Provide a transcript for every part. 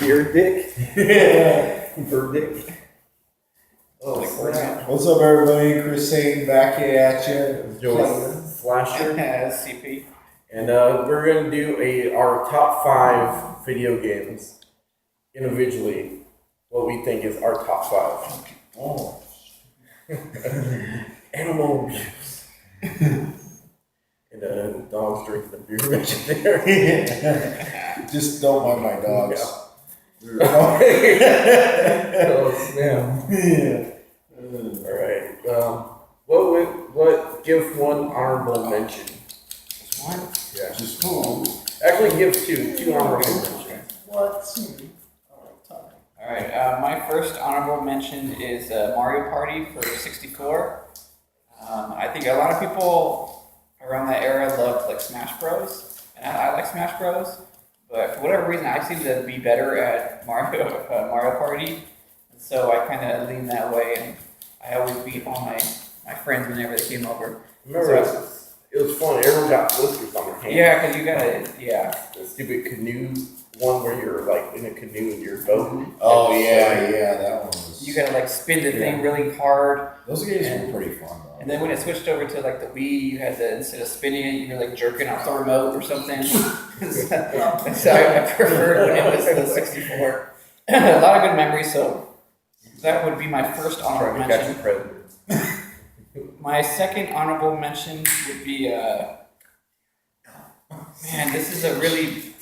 Beer dick? Yeah. Bird dick? Oh, crap. What's up, everybody? Chris Hayden back here at you. Joey Slasher. CP. And we're going to do our top 5 video games individually. What we think is our top 5. Oh. Animal abuse. And dogs drinking the beer mentioned there. Just don't mind my dogs. Oh, snap. Yeah. Alright. What give one honorable mention? Just one? Yeah. Just cool. Actually, give two honorable mentions. What? Alright, my first honorable mention is Mario Party for 64. I think a lot of people around that era loved like Smash Bros. And I like Smash Bros. But for whatever reason, I seem to be better at Mario Party. And so I kind of lean that way. And I always beat all my friends whenever they came over. Remember, it was fun. Everyone got blisters on their hands. Yeah, because you gotta, The stupid canoe one where you're like in a canoe and you're boating. Oh, yeah, that one was. you gotta like spin the thing really hard. Those games were pretty fun, though. And then when it switched over to like the Wii, you had to, instead of spinning it, you were like jerking off the remote or something. So I preferred when it was the 64. A lot of good memories, so that would be my first honorable mention. My second honorable mention would be, man, this is a really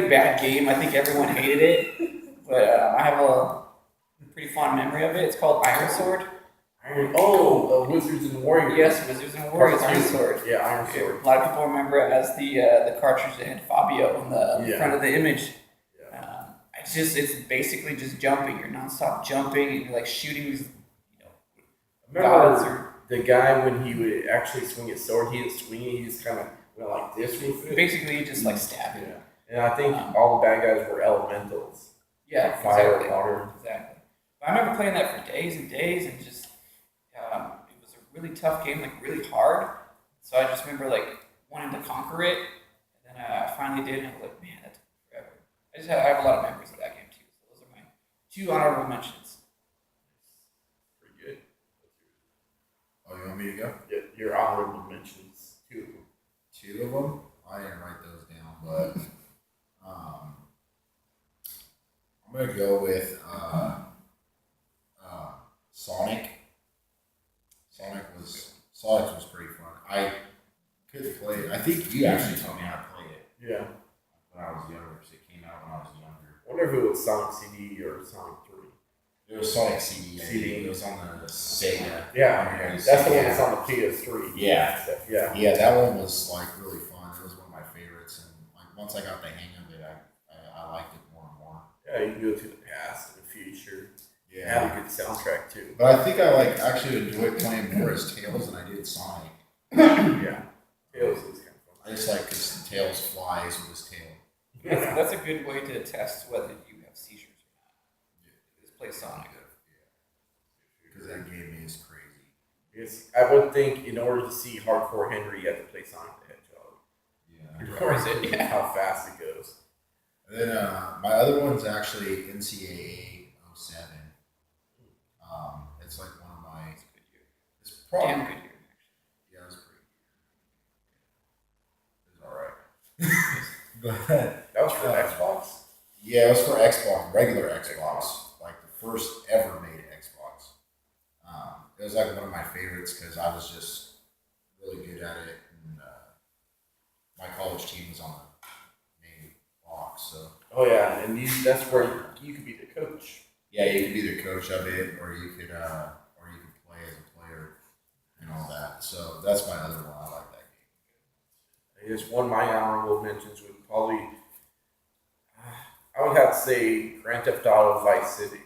bad game. I think everyone hated it, but I have a pretty fond memory of it. It's called Iron Sword. Wizards and Warriors. Yes, Wizards and Warriors, Iron Sword. Yeah, Iron Sword. A lot of people remember it as the cartridge that had Fabio on the front of the image. Yeah. It's basically just jumping. You're nonstop jumping, and you're like shooting these, Remember the guy when he would actually swing his sword, he didn't swing it, he just kind of went like this with it. Basically, just like stabbing. Yeah. And I think all the bad guys were elementals. Yeah, Fire, exactly. water. Exactly. But I remember playing that for days and days, and just it was a really tough game, like really hard. So I just remember like wanting to conquer it, and then I finally did, and I was like, man, that took forever. I have a lot of memories of that game too. So those are my 2 honorable mentions. Pretty good. Oh, you want me to go? Yeah, your honorable mentions, 2. 2 of them? I didn't write those down, but I'm going to go with Sonic. Sonic was pretty fun. I couldn't play it. I think you actually taught me how to play it. Yeah. When I was younger, because it came out when I was younger. I wonder if it was Sonic CD or Sonic 3. It was Sonic CD. It was on the Sega. Yeah, that's the one that's on the PS3. Yeah. Yeah, that one was like really fun. It was one of my favorites, and like once I got the hang of it, I liked it more and more. Yeah, you can go to the past and the future. Yeah. Have a good soundtrack too. But I think I actually enjoyed playing more as Tails than I did Sonic. Yeah. Tails is kind of fun. I just like because Tails flies with his tail. That's a good way to test whether you have seizures or not. Just play Sonic. Because that game is crazy. Yes, I would think in order to see Hardcore Henry, you have to play Sonic the Hedgehog. Yeah. Or is it? Yeah. How fast it goes. And then my other one's actually NCAA 07. It's like one of my. It's a good year. It's probably Damn good year, actually. Yeah, it was pretty good. It was alright. But That was for Xbox? yeah, it was for Xbox, regular Xbox, like the first ever made Xbox. It was like one of my favorites because I was just really good at it, and my college team was on the main box. So Oh yeah, and that's where you could be the coach. yeah, you could be the coach of it, or you could play as a player and all that. So that's my other one. I like that game. I just one of my honorable mentions would probably, I would have to say Grand Theft Auto Vice City.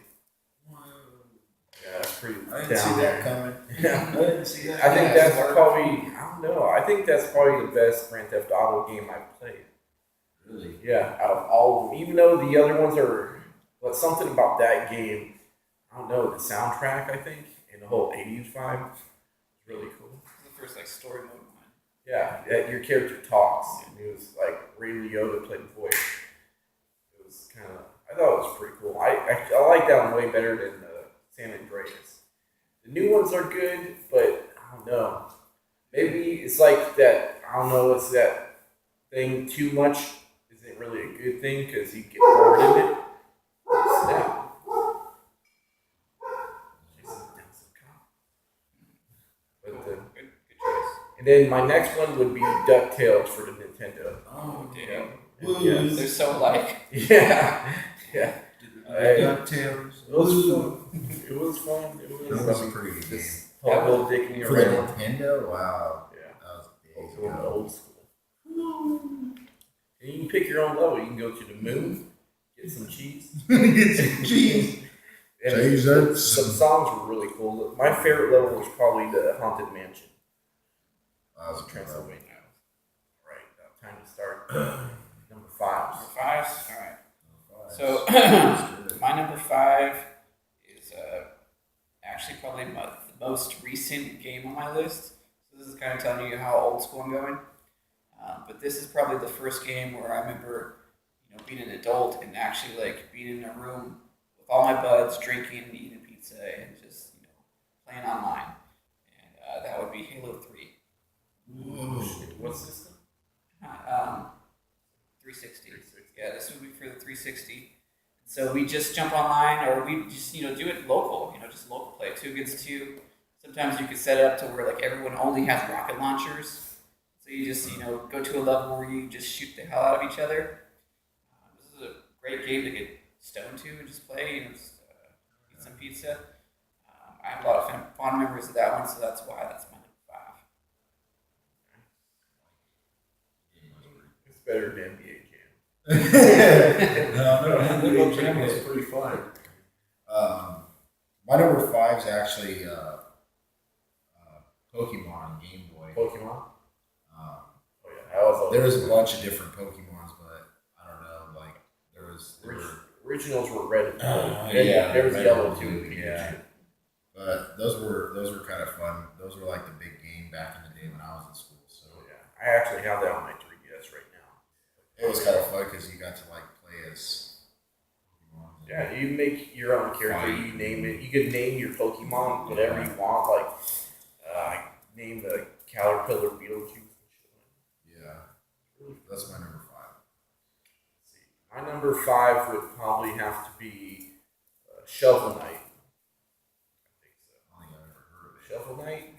Yeah, that's pretty I didn't down see there. that coming. Yeah. I didn't see that. I think that's probably, I don't know, I think that's probably the best Grand Theft Auto game I've played. Really. Yeah, out of all of them. Even though the other ones are, but something about that game, I don't know, the soundtrack, I think, and the whole 80s vibe is really cool. It's the first like story mode one. Yeah, your character talks, and it was like Ray Liotta played the voice. It was kind of thought it was pretty cool. I like that one way better than San Andreas. The new ones are good, but I don't know. Maybe it's like that. I don't know. It's that thing. Too much isn't really a good thing because you get bored in it. Snap. But Good choice. and then my next one would be DuckTales for the Nintendo. Oh, damn. Yes. They're so alike. Yeah. Yeah. DuckTales. It was fun. It was fun. That was a pretty good game. Just whole dicking For the around. Nintendo, wow. Yeah. That was days Going ago. old school. And you can pick your own level. You can go to the moon, get some cheese. Get some cheese. And Jesus. some songs were really cool. My favorite level was probably the Haunted Mansion. That was a Transylvania. Transylvania. All right, time to start. Number 5. Number 5. All right. So Good. my number 5 is actually probably the most recent game on my list. So this is kind of telling you how old school I'm going. But this is probably the first game where I remember, being an adult and actually like being in a room with all my buds, drinking, eating pizza, and just playing online. And that would be Halo 3. Whoa. What's this thing? 360. Yeah, this would be for the 360. So we just jump online, or we just do it local. Just local play, 2 against 2. Sometimes you could set it up to where like everyone only has rocket launchers. So you just go to a level where you just shoot the hell out of each other. This is a great game to get stoned to and just play and just eat some pizza. I have a lot of fond memories of that one, so that's why that's my number 5. It's better than NBA Jam. No, NBA Jam was pretty fun. My number 5 is actually Pokemon on Game Boy. Pokemon? Um, Oh, yeah. That was there was a bunch of different Pokemons, but I don't know, like there were, Originals were red and blue. yeah, There was red yellow and too. blue, with yeah. Pikachu. but those were kind of fun. Those were like the big game back in the day when I was in school. So So yeah, I actually have that on my 3DS right now. it was kind of fun because you got to like play as Pokemon. Yeah, you make your own character. Fine. You name it. You can name your Pokemon whatever you want. Like, name the Caterpillar, Beetlejuice, and shit. Yeah, that's my number 5. Let's see, my number 5 would probably have to be Shovel Knight. I think so. I don't think I've ever heard of it. Shovel Knight.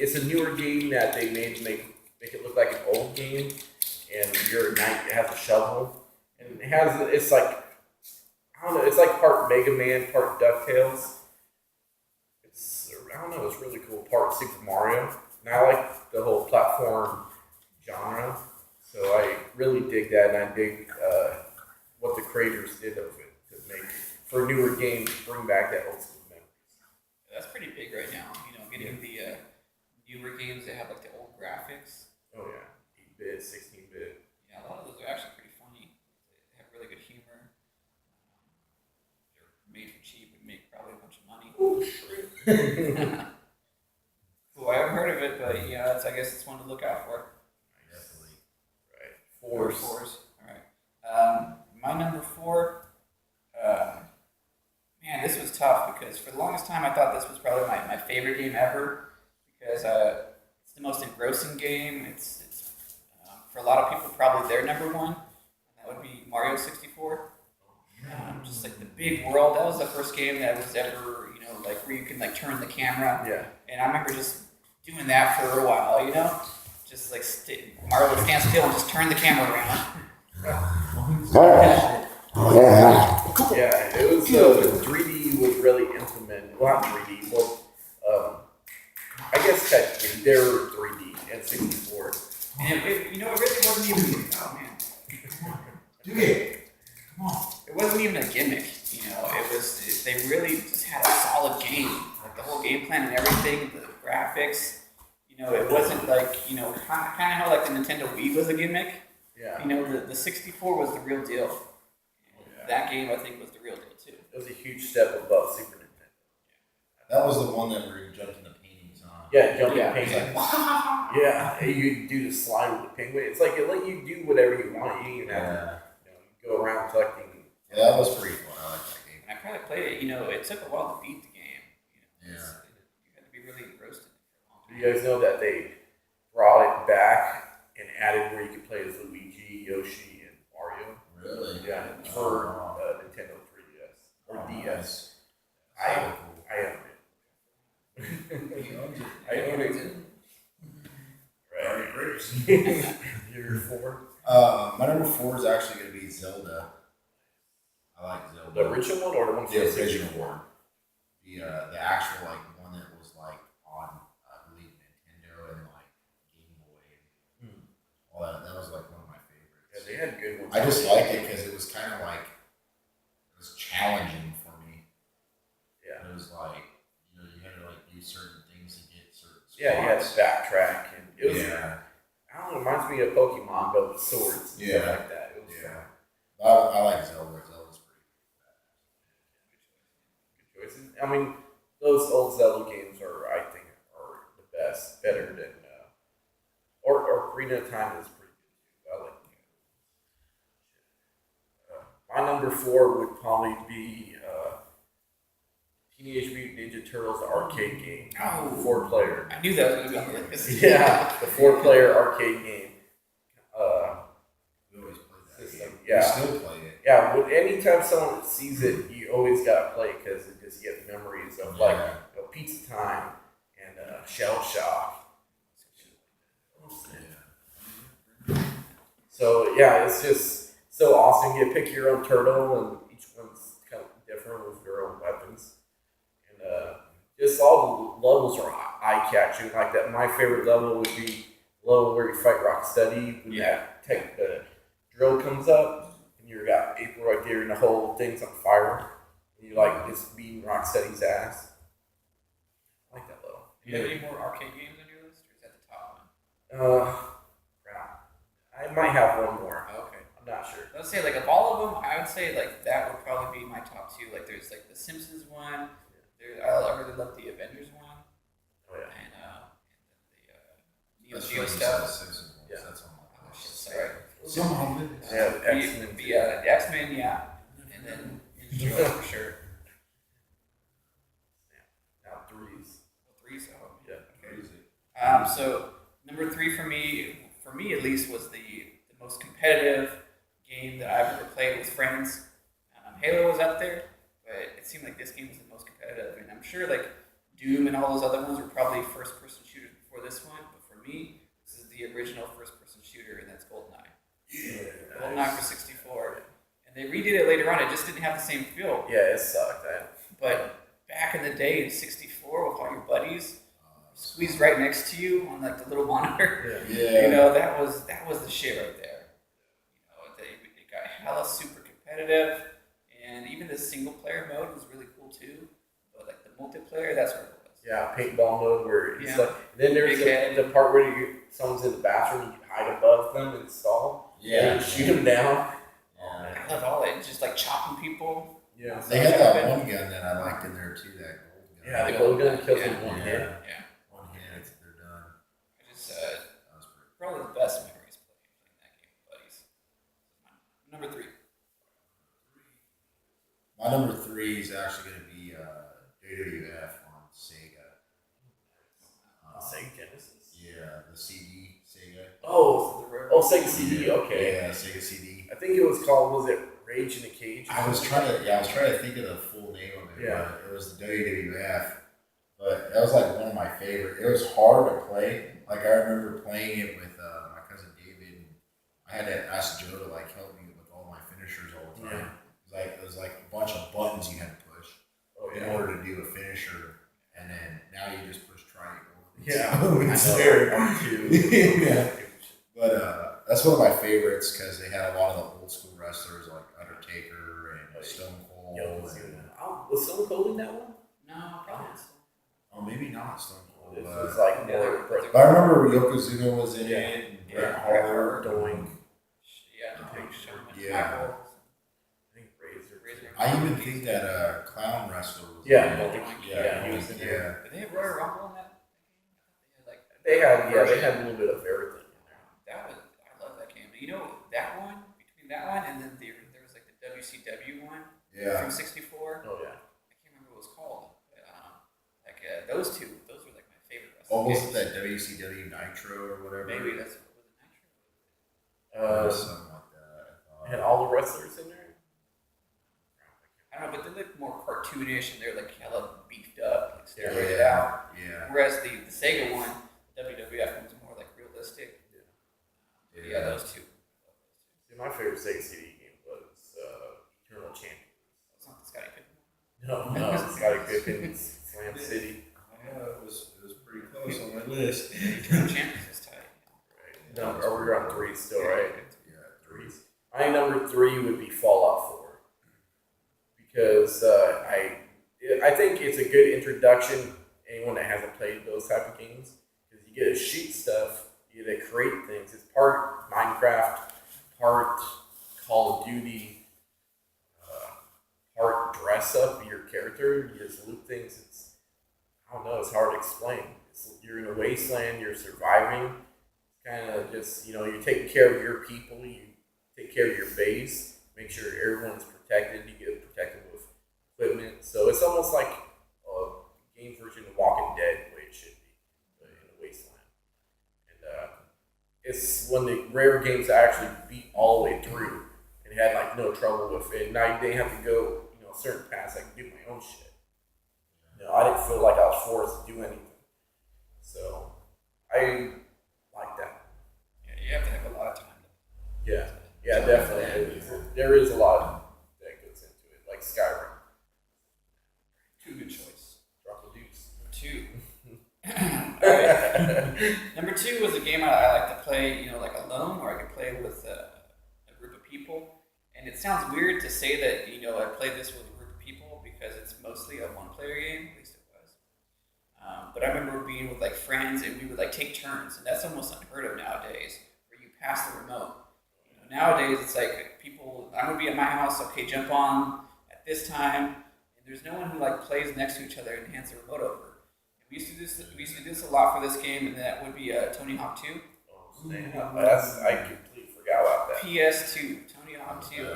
It's a newer game that they made to make it look like an old game, and you're a knight that has a shovel, and it's like I don't know, it's like part Mega Man, part DuckTales. I don't know, it's really cool. Part Super Mario, and I like the whole platform genre, so I really dig that, and I dig what the creators did of it to make for newer games, bring back that old school memories. That's pretty big right now. Getting the newer games that have like the old graphics. Oh yeah, 8-bit, 16-bit. Yeah, a lot of those are actually pretty funny. They have really good humor. They're made for cheap and make probably a bunch of money. Cool, I haven't heard of it, but I guess it's one to look out for. Definitely. Right. Fours. All right. My number 4. Man, this was tough because for the longest time I thought this was probably my favorite game ever because it's the most engrossing game. It's for a lot of people probably their number 1. And that would be Mario 64. Just like the big world. That was the first game that was ever like where you can like turn the camera. Yeah. And I remember just doing that for a while. Just like Mario would stand still and just turn the camera around. Yeah, it was the 3D was really implemented. Well, not 3D. Well, I guess technically they were 3D and 64. And it really wasn't even. Oh man. Okay. Come on. It wasn't even a gimmick, it was, they really just had a solid game, like the whole game plan and everything, the graphics, it wasn't like, kind of how like the Nintendo Wii was a gimmick, Yeah. the 64 was the real deal. Yeah. That game, I think, was the real deal too. It was a huge step above Super Nintendo. That was the one that where you jumped in the paintings, huh? Yeah, jumping Yeah. penguin. Yeah, and you do the slide with the penguin. It's like it let you do whatever you want. You didn't even have to go around collect Zelda's pretty fun. I like that game. And I probably played it. You know, it took a while to beat the game. You know, Yeah. you had to be really engrossed in it for a long Do time. you guys know that they brought it back and added where you could play as Luigi, Yoshi, and Mario? Really? Yeah, for Nintendo 3DS or DS. I own it. I own it. Right. You're 4. My number 4 is actually going to be Zelda. I like Zelda. The original one or the one for The the original 64? one. The actual like one that was like on I believe Nintendo and like Game Boy and all that. That was like one of my favorites. Yeah, they had good ones. I just liked it because it was kind of like it was challenging for me. Yeah. It was like you had to like do certain things to get certain spots. Yeah, you had to backtrack and it was. Yeah. I don't know. It reminds me of Pokemon, but with swords and stuff like that. It was I like Zelda. Zelda's pretty good choices. I mean, those old Zelda games I think, are the best. Better than, or Ocarina of Time is pretty good too. I like my number 4 would probably be Teenage Mutant Ninja Turtles arcade game. Oh. 4-player. I knew that was going to be on the list. Yeah, the 4-player arcade game. We always played that System, game. yeah. We still play it. Yeah, anytime someone sees it, you always gotta play because it just gets memories of like Pizza Time and Shell Shock. So yeah, it's just so awesome. You pick your own turtle, and each one's kind of different with their own weapons, and just all the levels are eye catching. Like that, my favorite level would be the level where you fight Rocksteady. When that the drill comes up, and you got April right there, and the whole thing's on fire, and you like just beating Rocksteady's ass. I like that level. Do you have any more arcade games on your list, or is that the top one? Crap. I might have one more. Oh, okay. I'm not sure. Let's say, like, of all of them, I would say, like, that would probably be my top 2. Like, there's, like, the Simpsons one. I really love the Avengers one. Oh yeah. And the Neo Geo stuff. Yeah. That's on my Oh, list. shit, sorry. Some of it. Yeah, X-Men. The X-Men, yeah. And then Ninja Turtles for sure. Now 3s. Well, 3's, oh, Yeah. okay. So, number 3 for me at least, was the most competitive game that I've ever played with friends. Halo was up there, but it seemed like this game was the most competitive. And I'm sure like Doom and all those other ones were probably first-person shooters before this one, but for me, this is the original first-person shooter, and that's GoldenEye. Yeah. GoldenEye for 64. And they redid it later on. It just didn't have the same feel. Yeah, it sucked. But back in the day in 64 with all your buddies, squeezed right next to you on like the little monitor. Yeah. You know, that was the shit right there. You know, it got hella super competitive, and even the single player mode was really cool too. But like the multiplayer, that's where it was. Yeah, paintball mode where it's Yeah. like. Then there's Big head. the part where someone's in the bathroom, you can hide above them and stall. Yeah. And shoot them down. Yeah. I love all it, just like chopping people. Yeah. They had that one gun that I liked in there too. That gold gun. Yeah, the gold gun kills Yeah. in one hit. Yeah, One hit, they're done. I just That was pretty. probably the best memories playing that game with buddies. Number 3. My number 3 is actually going to be WWF on Sega. Sega Genesis. Yeah, the CD Sega. Oh, Sega CD. Okay. Yeah, Sega CD. I think it was called. Was it Rage in a Cage? I was trying to think of the full name of it. Yeah. But it was the WWF. But that was like one of my favorite. It was hard to play. Like I remember playing it with my cousin David. And I had to ask Joe to like help me with all my finishers all the time. It was like a bunch of buttons you had to push in order to do a finisher, and then now you just push triangle. Yeah, It's I know. very R2. Yeah. But that's one of my favorites because they had a lot of the old school wrestlers like Undertaker and Stone Cold. Was Stone Cold in that one? No, probably not. Oh, maybe not Stone Cold. This But was like more. but I remember Yokozuna was in it. And Yeah. Bret Hart. Doink. Yeah, Yeah. I think Razor. I even think that Clown Wrestler was Yeah, in it. Doink. Yeah, he was in there. Did they have Royal Rumble in that? They had a little bit of everything in there. I love that game. You know, that one, between that one and then there was like the WCW one Yeah. from '64. Oh yeah. I can't remember what it was called. But, those two, those were like my favorite wrestling Almost games. that WCW Nitro or whatever. Maybe that's what was it, Nitro? Something like that. Had all the wrestlers in there. I don't know, but they look more cartoonish and they're like hella beefed up, like steroided Yeah. out. Yeah. Whereas the Sega one, WWF one's more like realistic. Yeah, those two. See, my favorite Sega CD game was Eternal Champions. It's not the Scotty Pippen No, Scotty Pippen's Slam City. Yeah, it was pretty close on my list. one. Eternal Champions is tight. Right. No, we're on 3 still, right? Yeah. 3s. I think number 3 would be Fallout 4 because I think it's a good introduction to anyone that hasn't played those type of games because you get to shoot stuff, you get to create things. It's part Minecraft, part Call of Duty, part dress up your character. You just loot things. It's I don't know. It's hard to explain. You're in a wasteland. You're surviving. Kind of just you're taking care of your people. You take care of your base. Make sure everyone's protected. You get protected with equipment. So it's almost like a game version of Walking Dead, the way it should be, but in a wasteland. And it's one of the rare games I actually beat all the way through and had like no trouble with it. Now you didn't have to go certain paths. I could do my own shit. I didn't feel like I was forced to do anything. So I like that. Yeah, you have to have a lot of time. Yeah, definitely. There is a lot that goes into it, like Skyrim. Two good choice. Drop the deuce. Two. Alright. Number 2 was a game I like to play, like alone, or I could play with a group of people. And it sounds weird to say that, I played this with a group of people because it's mostly a one-player game, at least it was. But I remember being with like friends and we would like take turns, and that's almost unheard of nowadays, where you pass the remote. Nowadays it's like people, I'm gonna be at my house, okay, jump on at this time, and there's no one who like plays next to each other and hands the remote over. And we used to do this a lot for this game, and that would be Tony Hawk 2. Oh, I completely forgot about that. PS2, Tony Hawk 2.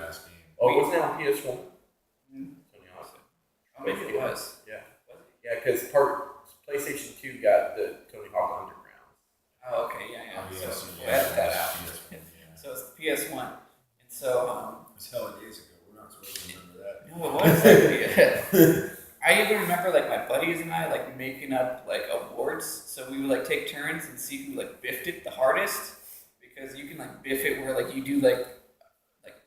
Oh, wasn't it on PS1? Tony Hawk. Oh, maybe it was. Yeah. Yeah, because PlayStation 2 got the Tony Hawk Underground. Oh, okay, yeah. Oh, yeah, So yeah, that's that that's out. PS1, yeah. So it's the PS1, and so It was hella days ago. We're not supposed to remember that. no, it was actually. I even remember like my buddies and I like making up like awards. So we would like take turns and see who like biffed it the hardest, because you can like biff it where like you do like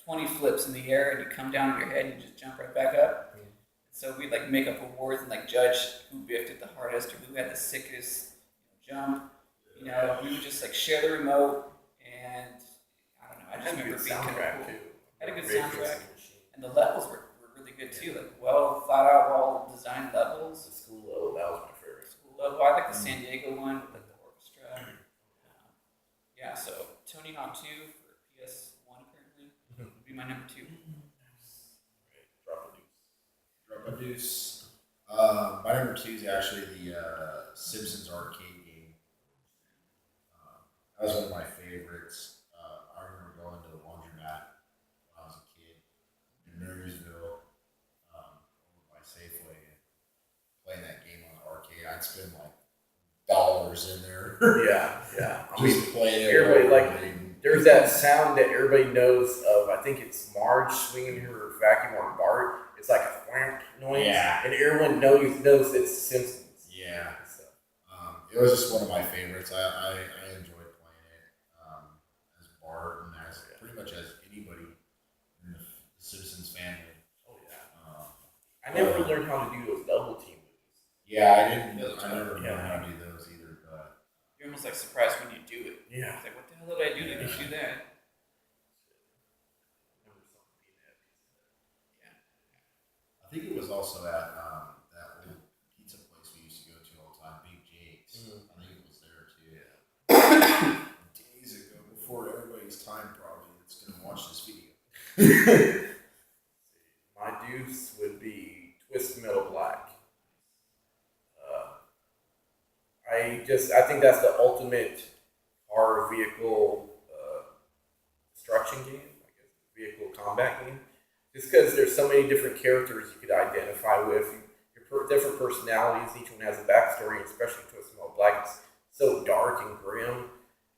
20 flips in the air and you come down on your head and you just jump right back up. So we'd like make up awards and like judge who biffed it the hardest or who had the sickest jump. We would just like share the remote, and I don't know. I just Had a remember good being kind soundtrack of cool. too. Had a good Great soundtrack. machine. And the levels were really good too, like well thought out, well designed The levels. school level, that was my favorite. School level. I like the San Diego one with like the orchestra. Yeah, so Tony Hawk 2 for PS1 currently would be my number 2. Drop a deuce. Drop a deuce. My number 2 is actually the Simpsons arcade game. That was one of my favorites. I remember going to the laundromat when I was a kid in Marysville, over by Safeway, and playing that game on the arcade. I'd spend like dollars in there. Yeah. Just playing it. everybody over like and- there's that sound that everybody knows of. I think it's Marge swinging her vacuum or Bart. It's like a whamp noise, Yeah. and everyone knows it's Simpsons. Yeah. So, It was just one of my favorites. I enjoyed playing it as Bart and as pretty much as anybody in the Simpsons family. oh yeah. I never learned how to do those double team moves. Yeah, I didn't. Those I never yeah. learned how to do those either. But You're almost like surprised when you do it. Yeah. It's like, what the hell did I do to do that? I think it was also at that old pizza place we used to go to all the time, Big Jake's. I think it was there too. Days ago, before everybody's time probably that's gonna watch this video. My deuce would be Twist Metal Black. I think that's the ultimate car vehicle destruction game, I guess, vehicle combat game. just because there's so many different characters you could identify with, different personalities. Each one has a backstory, especially Twist All Black. It's so dark and grim,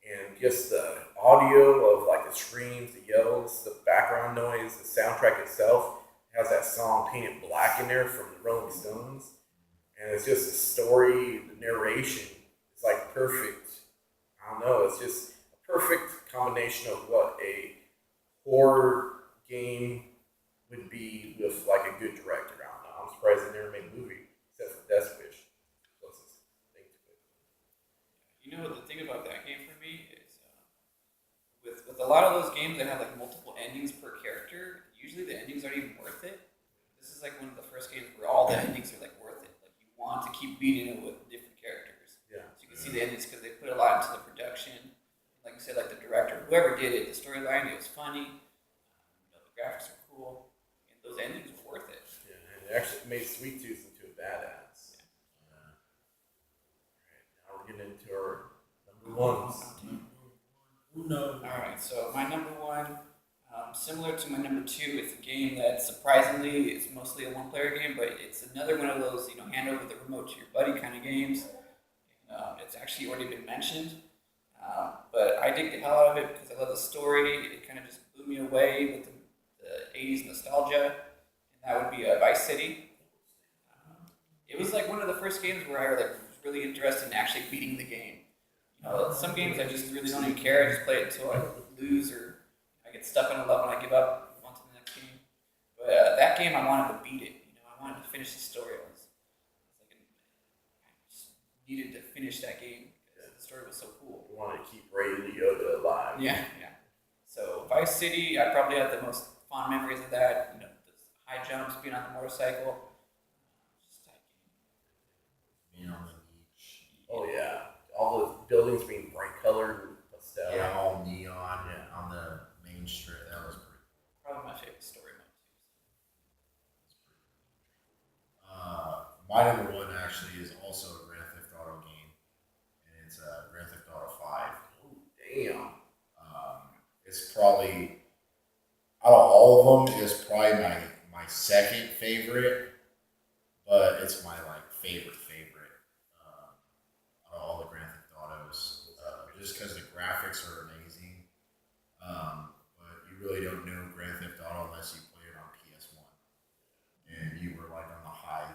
and just the audio of like the screams, the yells, the background noise, the soundtrack itself has that song "Painted Black" in there from the Rolling Stones, and it's just the story, the narration. It's like perfect. I don't know. It's just a perfect combination of what a horror game would be with like a good director. I don't know. I'm surprised they never made a movie except for Death Wish. Closest thing to it. You know, the thing about that game for me is with a lot of those games that have like multiple endings per character, usually the endings aren't even worth it. This is like one of the first games where all the endings are like worth it. Like you want to keep beating it with different characters. Yeah. So you can see the endings because they put a lot into the production. Like you said, like the director, whoever did it, the storyline, it was funny. The graphics are cool, and those endings were worth it. Yeah, and it actually made Sweet Tooth into a badass. Yeah. Alright, now we're getting into our number ones. No. All right, so my number one, similar to my number two, it's a game that surprisingly is mostly a one-player game, but it's another one of those hand over the remote to your buddy kind of games. It's actually already been mentioned, but I dig the hell out of it because I love the story. It kind of just blew me away with the 80s nostalgia, and that would be Vice City. It was like one of the first games where I was really interested in actually beating the game. Some games I just really don't even care. I just play it until I lose or I get stuck on a level and I give up, move on to the next game. But that game, I wanted to beat it. I wanted to finish the story. I just needed to finish that game because the story was so cool. We want to keep Ray Liotta alive. Yeah. So Vice City, I probably have the most fond memories of that. The high jumps, being on the motorcycle. Just tight game. Being on the beach. Oh yeah, all the buildings being bright colored and pastel. Yeah, all neon on the main street. That was pretty cool. Probably my favorite story mode too. My number one actually is also a Grand Theft Auto game, and it's Grand Theft Auto 5. Oh, damn. It's probably, out of all of them, it's probably my second favorite, but it's my favorite out of all the Grand Theft Autos, just because the graphics are amazing. But you really don't know Grand Theft Auto unless you play it on PS1, and you were on the high,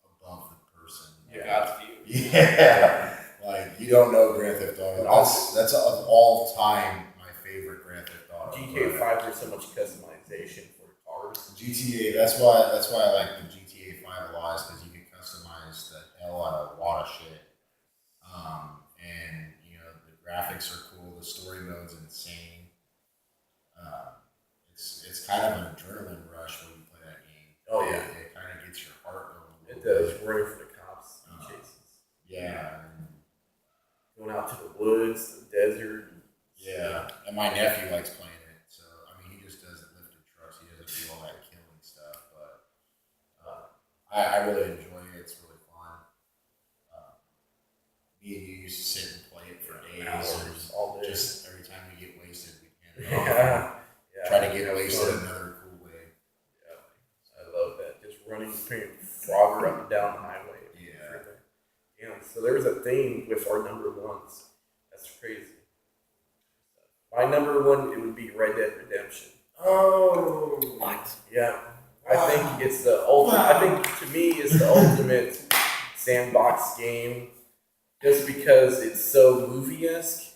above the person. God's view. Yeah, you don't know Grand Theft Auto. That's of all time my favorite Grand Theft Auto. GTA 5, there's so much customization for cars. GTA. That's why I like the GTA 5 a lot, is because you can customize the hell out of a lot of shit. And the graphics are cool. The story mode's insane. It's kind of an adrenaline rush when you play that game. Oh yeah, it kind of gets your heart going. it does. Running for the cops, chases. Yeah. Going out to the woods, the desert. Yeah, and my nephew likes playing it. So he just doesn't lift trucks. He doesn't do all that killing stuff. But I really enjoy it. It's really fun. Me and you used to sit and play it for days, Hours, all day. Just every time we get wasted, we can Yeah. try to get wasted another cool way. Yeah, I love that. Just running, frogger up and down the highway. Yeah. Yeah. So there's a thing with our number ones. That's crazy. My number one, it would be Red Dead Redemption. Oh, What? Yeah. I think it's the ultimate. I think to me, it's the ultimate sandbox game, just because it's so movie-esque.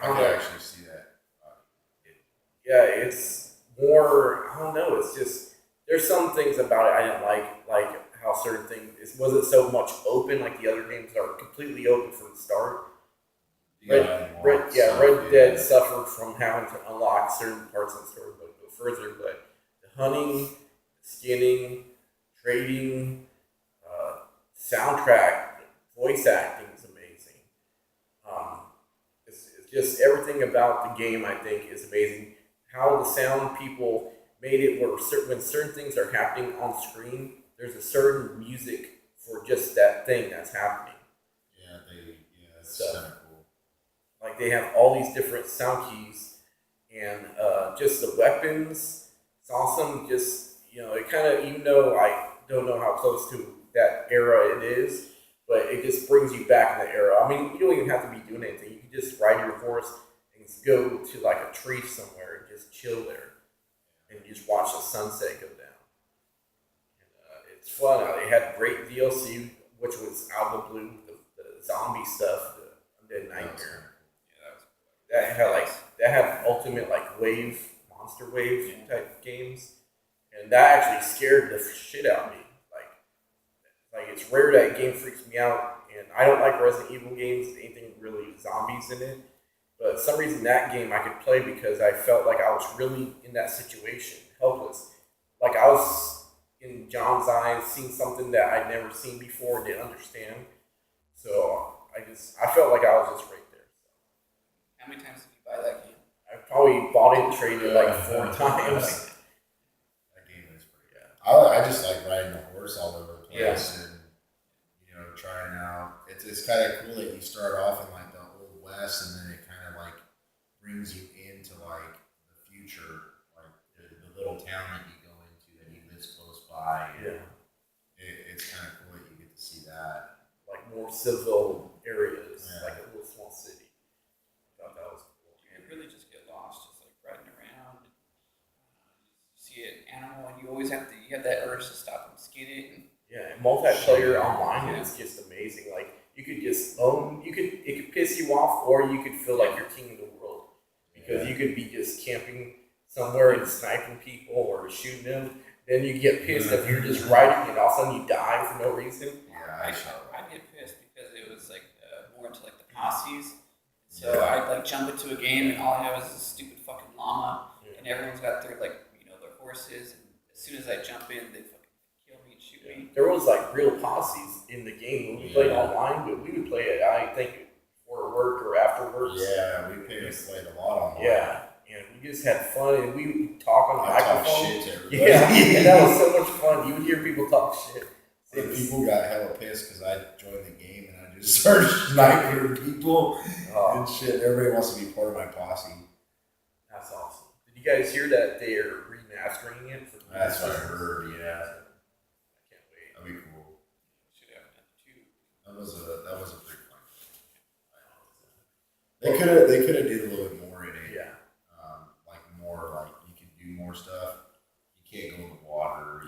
I can actually see that. Yeah, it's more. I don't know. It's just there's some things about it I didn't like how certain things. It wasn't so much open like the other games that are completely open from the start. Red Dead suffered from having to unlock certain parts of the story, but go further. But the hunting, skinning, trading, soundtrack, voice acting is amazing. It's just everything about the game, I think, is amazing. How the sound people made it where when certain things are happening on screen, there's a certain music for just that thing that's happening. Yeah, that's So- kind of cool. Like they have all these different sound keys, and just the weapons, it's awesome. Just it kind of, even though I don't know how close to that era it is, but it just brings you back in the era. I mean, you don't even have to be doing anything. You can just ride your horse and go to like a tree somewhere and just chill there and just watch the sunset go down. And, it's fun. They had great DLC, which was out of the blue, the zombie stuff, the Undead Nightmare. That had ultimate like monster wave type games, and that actually scared the shit out of me. Like it's rare that game freaks me out, and I don't like Resident Evil games, anything really zombies in it. But for some reason that game I could play because I felt like I was really in that situation, helpless. Like I was in John's eyes, seeing something that I'd never seen before, didn't understand. So I felt like I was just right there. How many times did you buy that game? I probably bought it and traded it like 4 times. That game is pretty good. I just like riding the horse all over the place and trying out. It's kind of cool that you start off in like the old west and then it kind of like brings you into like the future, like the little town that you go into that you live close by. And it's kind of cool that you get to see that. Like more civil areas, like a little small city. I thought that was cool. You can really just get lost, just like riding around. You see an animal, and you always have that urge to stop and skin it. And and multiplayer online is just amazing. Like you could just it could piss you off, or you could feel like you're king of the world because you could be just camping somewhere and sniping people or shooting them. Then you get pissed if you're just riding and all of a sudden you die for no reason. I get pissed because it was like more into like the posses. So I'd like jump into a game and all I have is this stupid fucking llama, and everyone's got their their horses, and as soon as I jump in, they fucking kill me and shoot me. There was like real posses in the game when we played online, but we would play it, I think, before work or after work. Yeah, we played a lot online. Yeah, and we just had fun, and we would talk on the microphone. Talk shit to everybody. And that was so much fun. You would hear people talk shit. People got hella pissed because I joined the game and I just started sniping people and shit. Everybody wants to be part of my posse. That's awesome. Did you guys hear that they are remastering it? That's what I heard. Yeah, I can't wait. that'd be cool. Should have done too. That was a pretty fun. They could have did a little bit more in it. Yeah. Like more like you could do more stuff. You can't go in the water.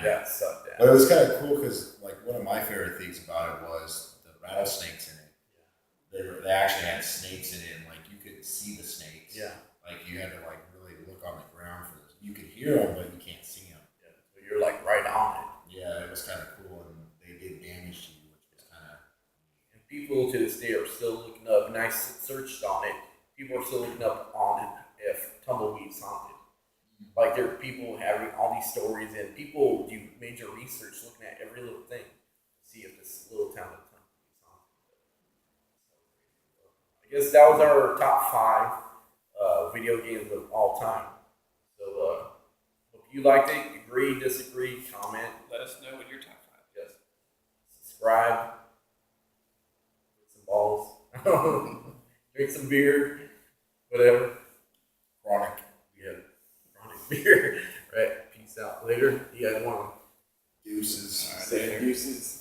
That sucked out. But it was kind of cool because like one of my favorite things about it was the rattlesnakes in it. They actually had snakes in it, and like you could see the snakes. Yeah. Like you had to like really look on the ground for this. You could hear them, but you can't see them. Yeah. So you're like right on it. Yeah, it was kind of cool, and they did damage to you, which was kind of. And people to this day are still looking up, and I searched on it. People are still looking up on it if Tumbleweed's haunted. Like there are people having all these stories, and people do major research looking at every little thing to see if this little town of Tumbleweed's haunted. I guess that was our top 5 video games of all time. So hope you liked it. Agree, disagree, comment. Let us know what your top 5 is. Yes. Subscribe. Get some balls. Drink some beer. Whatever. Chronic. Yeah. Chronic beer. Right. Peace out. Later. You guys want to Deuces. say deuces?